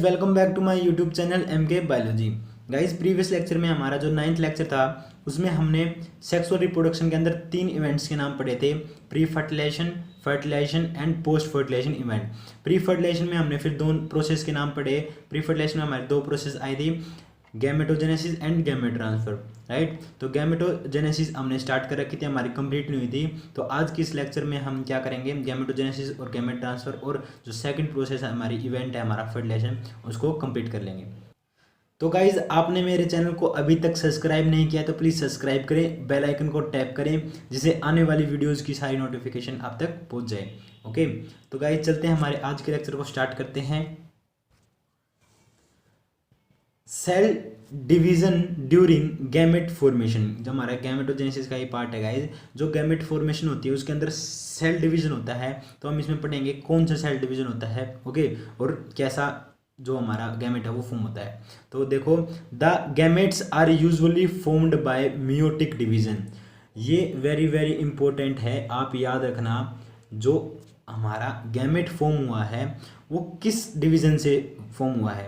Welcome back to my YouTube channel MK biology. Guys previous lecture में हमारा जो 9th lecture था उसमें हमने सेक्सुअल रिप्रोडक्शन के अंदर 3 इवेंट्स के नाम पढ़े थे, pre fertilisation, fertilisation and post fertilisation event. Pre fertilisation में हमने फिर 2 प्रोसेस के नाम पढ़े। प्री फर्टिलाइजेशन में हमारी 2 प्रोसेस आई थी, gametogenesis and gamete transfer, right. तो गैमेटोजेनेसिस हमने स्टार्ट कर रखी थी, हमारी कंप्लीट नहीं हुई थी। तो आज की इस लेक्चर में हम क्या करेंगे, गैमेटोजेनेसिस और गैमेट ट्रांसफर और जो सेकंड प्रोसेस है हमारी इवेंट है हमारा फर्टिलाइजेशन, उसको कंप्लीट कर लेंगे। तो गाइज आपने मेरे चैनल को अभी तक सब्सक्राइब नहीं किया तो प्लीज़ सब्सक्राइब करें, बेल आइकन को टैप करें जिससे आने वाली वीडियोस की सारी नोटिफिकेशन आप तक पहुंच जाए। ओके, तो गाइज चलते हैं हमारे आज के लेक्चर को स्टार्ट करते हैं। Cell division during gamete formation, जो हमारा गैमेटोजेनेसिस का ही पार्ट है गाइज। जो गैमेट फॉर्मेशन होती है उसके अंदर सेल डिवीजन होता है, तो हम इसमें पढ़ेंगे कौन सा सेल डिवीजन होता है, ओके, और कैसा जो हमारा गैमेट है वो फॉर्म होता है। तो देखो, the gametes are usually formed by meiotic division. ये वेरी वेरी इंपॉर्टेंट है, आप याद रखना। जो हमारा गैमेट फॉर्म हुआ है वो किस डिवीजन से फॉर्म हुआ है,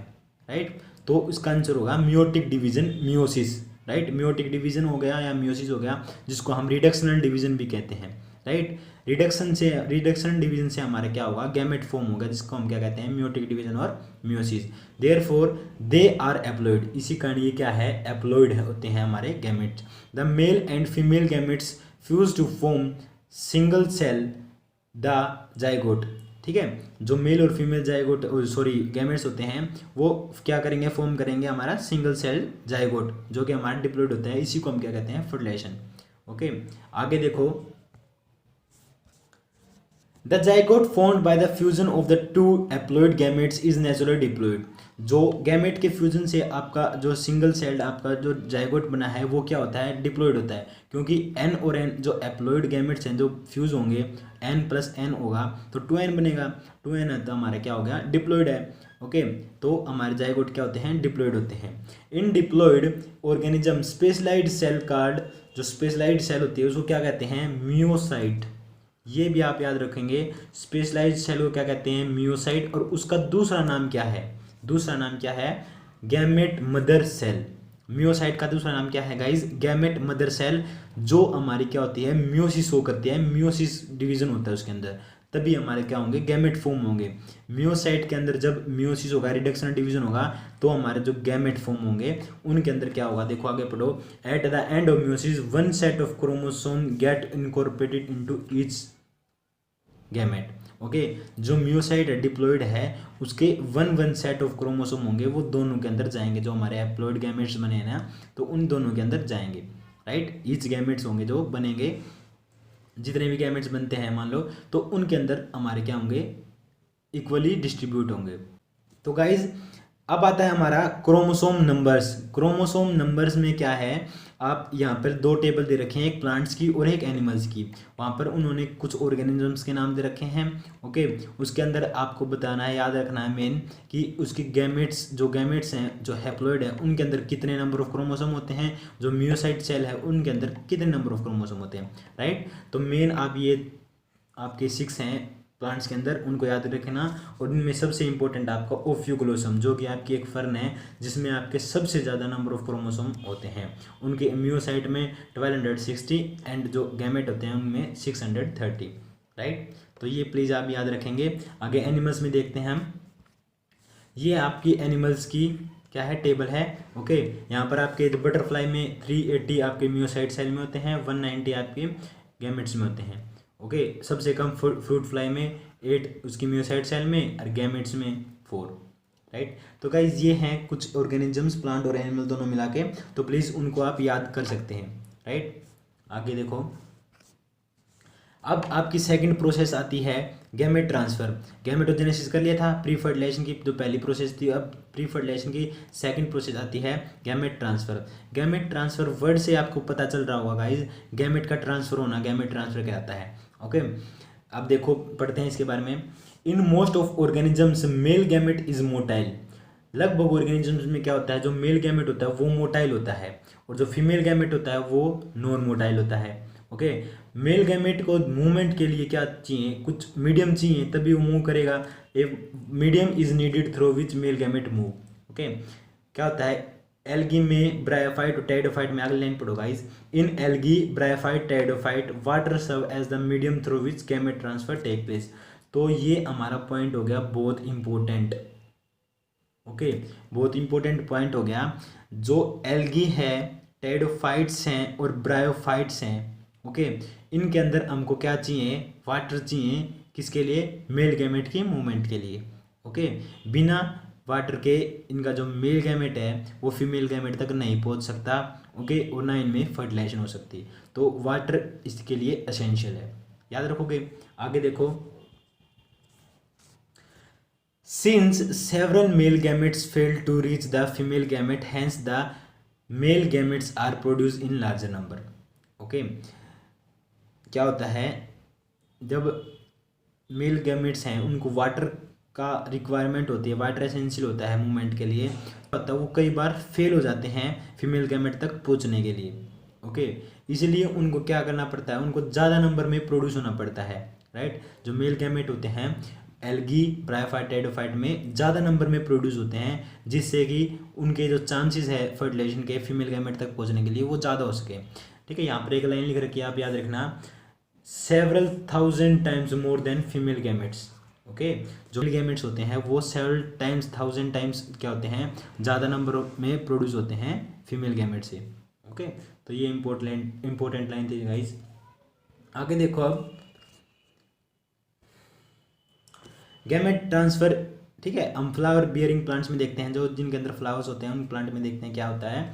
राइट। तो इसका आंसर होगा meiotic division, meiosis, right. Meiotic division हो गया या मियोसिस हो गया, जिसको हम रिडक्शनल डिवीजन भी कहते हैं, राइट। रिडक्शन डिवीजन से हमारा क्या होगा, गैमेट फॉर्म होगा, जिसको हम क्या कहते हैं, मियोटिक डिवीजन और meiosis. Therefore they are haploid, इसी कारण ये क्या है, एप्लॉइड होते हैं हमारे gametes. The male and female gametes fuse to form single cell the zygote, ठीक है। जो मेल और फीमेल जाइगोट गैमेट्स होते हैं वो क्या करेंगे, फॉर्म करेंगे हमारा सिंगल सेल जाइगोट, जो कि हमारा डिप्लॉइड होता है। इसी को हम क्या कहते हैं, फर्टिलाइजेशन। ओके, आगे देखो, the zygote formed by the fusion of the 2 haploid gametes is naturally diploid. जो गैमेट के फ्यूजन से आपका जो सिंगल सेल्ड आपका जो जाइगोट बना है वो क्या होता है, डिप्लॉइड होता है। क्योंकि n और n जो एप्लॉइड गैमेट्स हैं जो फ्यूज होंगे, n + n होगा तो 2n बनेगा। 2n है तो हमारा क्या हो गया, डिप्लॉइड है। ओके, तो हमारे जाइगोट क्या होते हैं, डिप्लॉइड होते हैं। In diploid organism specialised cell called, जो स्पेशलाइज्ड सेल होती है उसको क्या कहते हैं, मियोसाइट। ये भी आप याद रखेंगे, स्पेशलाइज्ड सेल को क्या कहते हैं, मियोसाइट। और उसका दूसरा नाम क्या है, दूसरा नाम क्या है, गैमेट मदर सेल। मियोसाइट का दूसरा नाम क्या है गाइज, गैमेट मदर सेल। जो हमारी क्या होती है, मियोसिस शो करती है, मियोसिस डिवीजन होता है उसके अंदर, तभी हमारे क्या होंगे, गैमेट फॉर्म होंगे। मियोसाइट के अंदर जब मियोसिस होगा, रिडक्शन डिवीजन होगा, तो हमारे जो गैमेट फॉर्म होंगे उनके अंदर क्या होगा, देखो आगे पढ़ो। At the end of meiosis 1 set of chromosome get incorporated into each gamete. Okay, जो मियोसाइट है, डिप्लॉइड है, उसके 1 सेट ऑफ क्रोमोसोम होंगे, वो दोनों के अंदर जाएंगे। जो हमारे एप्लॉइड गैमेट्स बने हैं ना, तो उन दोनों के अंदर जाएंगे, राइट। ईच गैमेट्स होंगे जो बनेंगे, जितने भी गैमेट्स बनते हैं मान लो, तो उनके अंदर हमारे क्या होंगे, इक्वली डिस्ट्रीब्यूट होंगे। तो गाइज अब आता है हमारा क्रोमोसोम नंबर्स। क्रोमोसोम नंबर्स में क्या है, आप यहाँ पर 2 टेबल दे रखे हैं, एक प्लांट्स की और एक एनिमल्स की। वहाँ पर उन्होंने कुछ ऑर्गेनिजम्स के नाम दे रखे हैं। ओके, उसके अंदर आपको बताना है, याद रखना है मेन, कि उसकी गैमेट्स, जो गैमेट्स हैं, जो हैप्लॉइड है, उनके अंदर कितने नंबर ऑफ क्रोमोसोम होते हैं, जो मियोसाइट सेल है उनके अंदर कितने नंबर ऑफ क्रोमोसोम होते हैं, राइट। तो मेन आप ये आपके 6 हैं प्लांट्स के अंदर, उनको याद रखना। और इनमें सबसे इंपॉर्टेंट आपका ओफ्यूग्लोसम, जो कि आपकी एक फर्न है जिसमें आपके सबसे ज़्यादा नंबर ऑफ क्रोमोसोम होते हैं। उनके मियोसाइट में 1260 एंड जो गैमेट होते हैं उनमें 630, राइट। तो ये प्लीज़ आप याद रखेंगे। आगे एनिमल्स में देखते हैं हम, ये आपकी एनिमल्स की क्या है, टेबल है। ओके, यहाँ पर आपके बटरफ्लाई में 380 आपके मियोसाइट सेल में होते हैं, 190 आपके गैमेट्स में होते हैं। ओके, सबसे कम फ्रूट फ्लाई में 8 उसकी मियोसाइट सेल में और गैमेट्स में 4, राइट। तो गाइज ये हैं कुछ ऑर्गेनिजम्स, प्लांट और एनिमल दोनों मिला के, तो प्लीज़ उनको आप याद कर सकते हैं, राइट। आगे देखो, अब आपकी सेकंड प्रोसेस आती है गैमेट ट्रांसफ़र। गैमेटोजेनेसिस कर लिया था, प्री फर्टिलाइजेशन की जो पहली प्रोसेस थी, अब प्री फर्टिलाइजेशन की सेकंड प्रोसेस आती है gamete transfer. Gamete transfer word से आपको पता चल रहा होगा गाइज, गैमेट का ट्रांसफ़र होना, गैमेट ट्रांसफ़र कहलाता है। ओके, अब देखो पढ़ते हैं इसके बारे में। In most of organisms male gamete is motile. लगभग ऑर्गेनिजम्स में क्या होता है, जो मेल गैमेट होता है वो मोटाइल होता है, और जो फीमेल गैमेट होता है वो नॉन मोटाइल होता है। ओके। मेल गैमेट को मूवमेंट के लिए क्या चाहिए, कुछ मीडियम चाहिए तभी वो मूव करेगा। A medium is needed through which male gamete move. Okay, क्या होता है एल्गी में ब्रायोफाइट और टेरिडोफाइट में अगली लाइन पढ़ो guys. In algae bryophyte pteridophyte water serve as the medium through which gamete transfer take place. तो ये हमारा पॉइंट हो गया बहुत इंपॉर्टेंट। ओके, बहुत इंपॉर्टेंट पॉइंट हो गया। जो एल्गी है, टेरिडोफाइट्स हैं और ब्रायोफाइट्स हैं, ओके, इनके अंदर हमको क्या चाहिए, वाटर चाहिए, किसके लिए, मेल गैमेट की मूवमेंट के लिए। ओके, बिना वाटर के इनका जो मेल गैमेट है वो फीमेल गैमेट तक नहीं पहुंच सकता। ओके, और ना इनमें फर्टिलाइजेशन हो सकती। तो वाटर इसके लिए एसेंशियल है, याद रखोगे। आगे देखो, since several male gametes fail to reach the female gamete, hence the male gametes are produced in larger number। Okay, क्या होता है जब मेल गैमेट्स हैं उनको वाटर का रिक्वायरमेंट होती है, वाटर एसेंशियल होता है मूवमेंट के लिए, पता वो कई बार फेल हो जाते हैं फीमेल गैमेट तक पहुंचने के लिए। ओके, इसलिए उनको क्या करना पड़ता है, उनको ज़्यादा नंबर में प्रोड्यूस होना पड़ता है, राइट। जो मेल गैमेट होते हैं एल्गी ब्रायोफाइट टेरिडोफाइट में ज़्यादा नंबर में प्रोड्यूस होते हैं, जिससे कि उनके जो चांसेस है फर्टिलाइजेशन के फीमेल गैमेट तक पहुंचने के लिए वो ज़्यादा हो सके। ठीक है, यहाँ पर एक लाइन लिख रखी है, आप याद रखना, several thousand times more than female gametes. Okay, जो मेल गैमेट्स होते हैं वो सेवरल टाइम्स, थाउजेंड टाइम्स क्या होते हैं, ज़्यादा नंबर में प्रोड्यूस होते हैं फीमेल गैमेट से। ओके, तो ये इंपॉर्टेंट लाइन थी गाइस। आगे देखो, अब गैमेट ट्रांसफर, ठीक है, हम फ्लावर बियरिंग प्लांट्स में देखते हैं, जो जिनके अंदर फ्लावर्स होते हैं उन प्लांट में देखते हैं क्या होता है।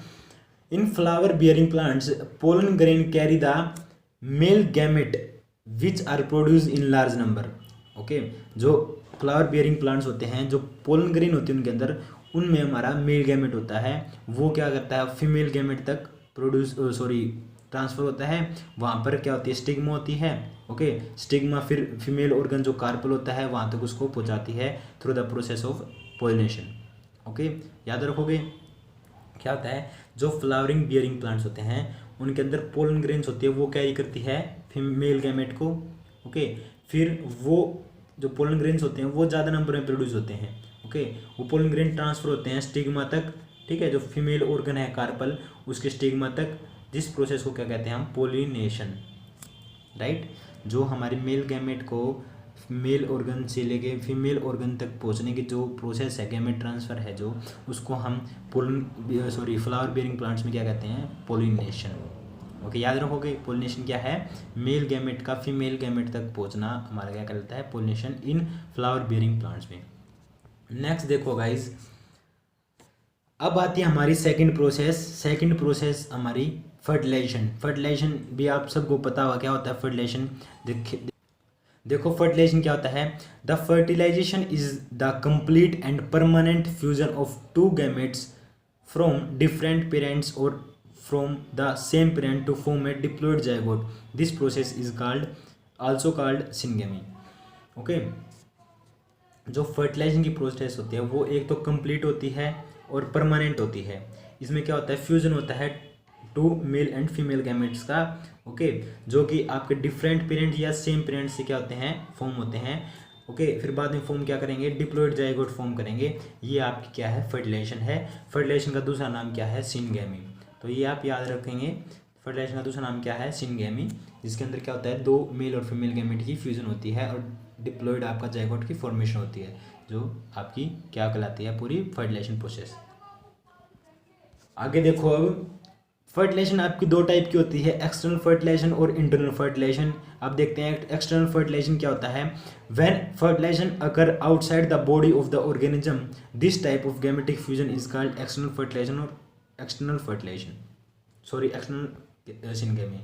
In flower bearing plants pollen grain carry the male gamete which are produce in large number. Okay, जो फ्लावर बियरिंग प्लांट्स होते हैं, जो पोलन ग्रेन होती है उनके अंदर, उनमें हमारा मेल गैमेट होता है, वो क्या करता है फीमेल गैमेट तक ट्रांसफर होता है। वहाँ पर क्या होती है, स्टिग्मा होती है। ओके, स्टिग्मा फिर फीमेल ऑर्गन जो कार्पल होता है वहाँ तक उसको पहुँचाती है through the process of pollination. Okay, याद रखोगे। क्या होता है, जो फ्लावरिंग बियरिंग प्लांट्स होते हैं उनके अंदर पोलन ग्रेन्स होती है, वो कैरी करती है फीमेल गैमेट को। ओके, फिर वो जो पोलन ग्रेन्स होते हैं वो ज़्यादा नंबर में प्रोड्यूस होते हैं। ओके, वो पोलन ग्रेन ट्रांसफर होते हैं स्टिग्मा तक, ठीक है, जो फीमेल ऑर्गन है कार्पल उसके स्टिग्मा तक, जिस प्रोसेस को क्या कहते हैं हम, पोलिनेशन, राइट। जो हमारे मेल गैमेट को मेल ऑर्गन से लेके फीमेल ऑर्गन तक पहुंचने की जो प्रोसेस है, गैमेट ट्रांसफ़र है जो, उसको हम फ्लावर बियरिंग प्लांट्स में क्या कहते हैं, पोलिनेशन। ओके, याद रखोगे पोलिनेशन क्या है, मेल गैमेट का फीमेल गैमेट तक पहुंचना हमारा क्या कहलाता है, पोलिनेशन इन फ्लावर बियरिंग प्लांट्स में। नेक्स्ट देखो गाइज, अब आती है हमारी सेकंड प्रोसेस हमारी फर्टिलाइजेशन भी आप सबको पता होगा क्या होता है फर्टिलाइजेशन। देखो फर्टिलाइजेशन क्या होता है, the fertilisation is the complete and permanent fusion of two gametes from different parents और from the same parent to form a diploid zygote. This process is also called syngamy. Okay, जो fertilisation की process होती है वो एक तो complete होती है और परमानेंट होती है। इसमें क्या होता है, फ्यूजन होता है two male and female gametes का। ओके, जो कि आपके डिफरेंट पेरेंट या सेम पेरेंट से क्या होते हैं, फॉर्म होते हैं। ओके, फिर बाद में फॉर्म क्या करेंगे, डिप्लॉइड जाइगोट फॉर्म करेंगे। ये आपकी क्या है, फर्टिलाइजेशन है। फर्टिलाइजेशन का दूसरा नाम क्या है, सिनगेमी। तो ये आप याद रखेंगे, फर्टिलाइजेशन का दूसरा नाम क्या है, सिनगेमी, जिसके अंदर क्या होता है, दो मेल और फीमेल गैमेट की फ्यूजन होती है और डिप्लॉइड आपका जाइगोट की फॉर्मेशन होती है, जो आपकी क्या कहलाती है, पूरी फर्टिलाइजेशन प्रोसेस। आगे देखो, अब फर्टिलाइजेशन आपकी दो टाइप की होती है, एक्सटर्नल फर्टिलाइजेशन और इंटरनल फर्टिलाइजेशन। आप देखते हैं एक्सटर्नल फर्टिलाइजेशन क्या होता है, when fertilization occur outside the body of the organism, this type of gametic fusion is called external fertilization और एक्सटर्नल सिनगेमी।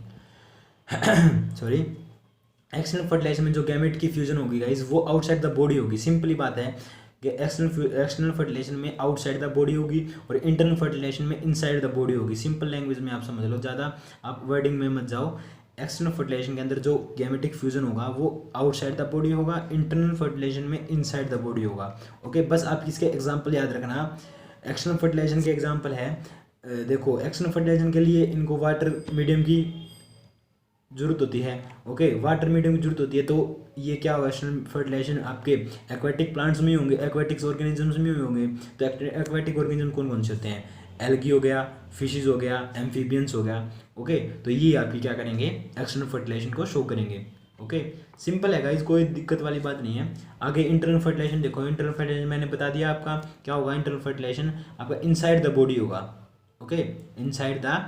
एक्सटर्नल फर्टिलाइजेशन में जो गैमेट की फ्यूजन होगी गाइस वो आउटसाइड द बॉडी होगी। सिंपली बात है कि एक्सटर्नल फर्टिलाइजेशन में आउटसाइड द बॉडी होगी और इंटरनल फर्टिलाइजेशन में इनसाइड द बॉडी होगी। सिंपल लैंग्वेज में आप समझ लो, ज़्यादा आप वर्डिंग में मत जाओ। एक्सटर्नल फर्टिलाइजेशन के अंदर जो गैमेटिक फ्यूजन होगा वो आउटसाइड द बॉडी होगा, इंटरनल फर्टिलाइजेशन में इनसाइड द बॉडी होगा। ओके, बस आप इसके एग्जाम्पल याद रखना। एक्सटर्नल फर्टिलाइजेशन के एग्जाम्पल है, देखो एक्सटर्नल फर्टिलाइजेशन के लिए इनको वाटर मीडियम की जरूरत होती है, ओके, वाटर मीडियम की जरूरत होती है। तो ये क्या होगा, एक्सटर्नल फर्टिलाइजेशन आपके एक्वाटिक प्लांट्स में ही होंगे, एक्वाटिक्स ऑर्गेनिजम्स में ही होंगे। तो एक्वाटिक ऑर्गेनिज्म कौन कौन से होते हैं, एल्गी हो गया, फिशेज हो गया, एम्फीबियंस हो गया, ओके। तो ये आपकी क्या करेंगे, एक्सटर्नल फर्टिलाइजेशन को शो करेंगे, ओके। सिंपल है गाइस, कोई दिक्कत वाली बात नहीं है। आगे इंटरनल फर्टिलाइजेशन देखो, इंटरनल फर्टिलाइजेशन मैंने बता दिया आपका क्या होगा। इंटरनल फर्टिलाइजेशन आपका इनसाइड द बॉडी होगा, ओके, इनसाइड द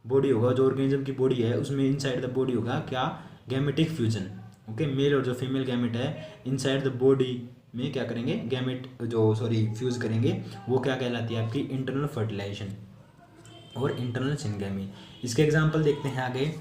बॉडी होगा, जो ऑर्गेनिज्म की बॉडी है उसमें इनसाइड द बॉडी होगा क्या, गैमेटिक फ्यूजन, ओके। मेल और जो फीमेल गैमेट है इनसाइड द बॉडी में क्या करेंगे, गैमेट जो सॉरी फ्यूज करेंगे, वो क्या कहलाती है आपकी इंटरनल फर्टिलाइजेशन और इंटरनल सिनगेमी। इसके एग्जांपल देखते हैं आगे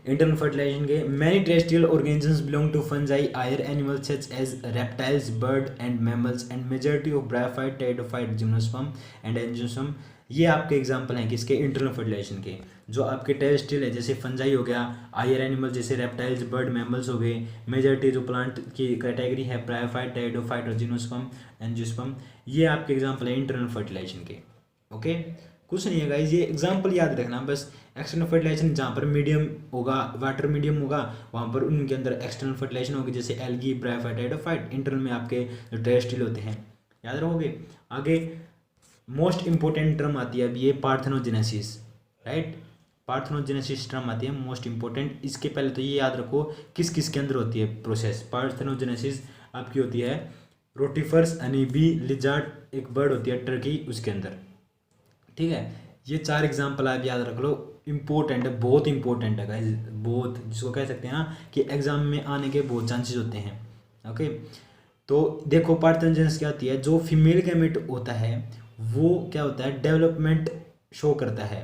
इंटरनल फर्टिलाइजेशन के। Many terrestrial organisms belong to fungi, higher animals such as reptiles, bird and mammals and majority of bryophyte, pteridophyte, gymnosperm and angiosperm. ये आपके एग्जांपल हैं किसके, इंटरनल फर्टिलाइजेशन के। जो आपके टेरेस्ट्रियल है जैसे फंजाई हो गया, हायर एनिमल जैसे रेप्टाइल्स, बर्ड, मैमल्स हो गए, मेजॉरिटी जो प्लांट की कैटेगरी है ब्रायोफाइट, टेरिडोफाइट और जिम्नोस्पर्म, एंजियोस्पर्म, ये आपके एग्जांपल है इंटरनल फर्टिलाइजेशन के, ओके। कुछ नहीं है गाइज, ये एग्जांपल याद रखना बस। एक्सटर्नल फर्टिलाइजेशन जहाँ पर मीडियम होगा, वाटर मीडियम होगा, वहाँ पर उनके अंदर एक्सटर्नल फर्टिलाइजेशन होगी, जैसे एल्गी, ब्रायोफाइट, टेरिडोफाइट। इंटरनल में आपके जो टेरेस्ट्रियल होते हैं, याद रखोगे। आगे मोस्ट इंपॉर्टेंट टर्म आती है अब ये पार्थेनोजेनेसिस, राइट। पार्थेनोजेनेसिस टर्म आती है मोस्ट इंपॉर्टेंट। इसके पहले तो ये याद रखो किस किस के अंदर होती है प्रोसेस। पार्थेनोजेनेसिस आपकी होती है रोटिफर्स, अनीबी, लिजार्ड, एक बर्ड होती है टर्की, उसके अंदर, ठीक है। ये चार एग्जाम्पल आप याद रख लो, इंपॉर्टेंट है, बहुत इंपॉर्टेंट है गाइस, बहुत, जिसको कह सकते हैं ना कि एग्जाम में आने के बहुत चांसेस होते हैं, ओके। तो देखो पार्थेनोजेनेसिस क्या होती है, जो फीमेल गैमेट होता है वो क्या होता है, डेवलपमेंट शो करता है,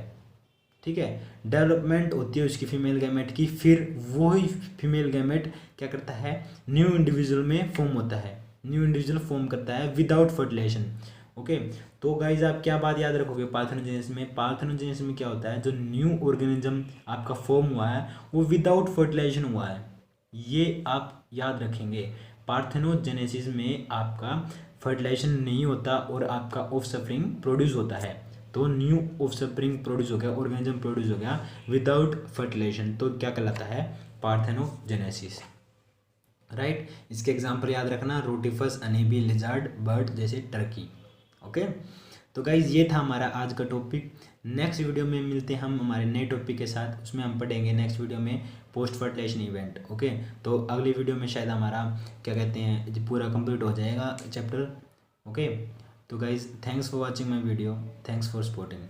ठीक है। डेवलपमेंट होती है उसकी फीमेल गैमेट की, फिर वही फीमेल गैमेट क्या करता है, न्यू इंडिविजुअल में फॉर्म होता है, न्यू इंडिविजुअल फॉर्म करता है विदाउट फर्टिलाइजेशन, ओके। तो गाइज आप क्या बात याद रखोगे पार्थेनोजेनेसिस में, पार्थेनोजेनेसिस में क्या होता है, जो न्यू ऑर्गेनिज्म आपका फॉर्म हुआ है वो विदाउट फर्टिलाइजेशन हुआ है, ये आप याद रखेंगे। पार्थेनोजेनेसिस में आपका फर्टिलाइजेशन नहीं होता और आपका ऑफस्प्रिंग प्रोड्यूस होता है। तो न्यू ऑफस्प्रिंग प्रोड्यूस हो गया, ऑर्गेनिज्म प्रोड्यूस हो गया विदाउट फर्टिलाइजेशन, तो क्या कहलाता है, पार्थेनोजेनेसिस, राइट। इसके एग्जाम्पल याद रखना, रोटिफस, अनीबी, लिजार्ड, बर्ड जैसे टर्की, ओके। तो गाइज ये था हमारा आज का टॉपिक। नेक्स्ट वीडियो में मिलते हैं हम हमारे नए टॉपिक के साथ, उसमें हम पढ़ेंगे नेक्स्ट वीडियो में पोस्ट फर्टिलाइजेशन इवेंट, ओके। तो अगली वीडियो में शायद हमारा क्या कहते हैं पूरा कंप्लीट हो जाएगा चैप्टर, ओके। तो guys thanks for watching my video, thanks for supporting.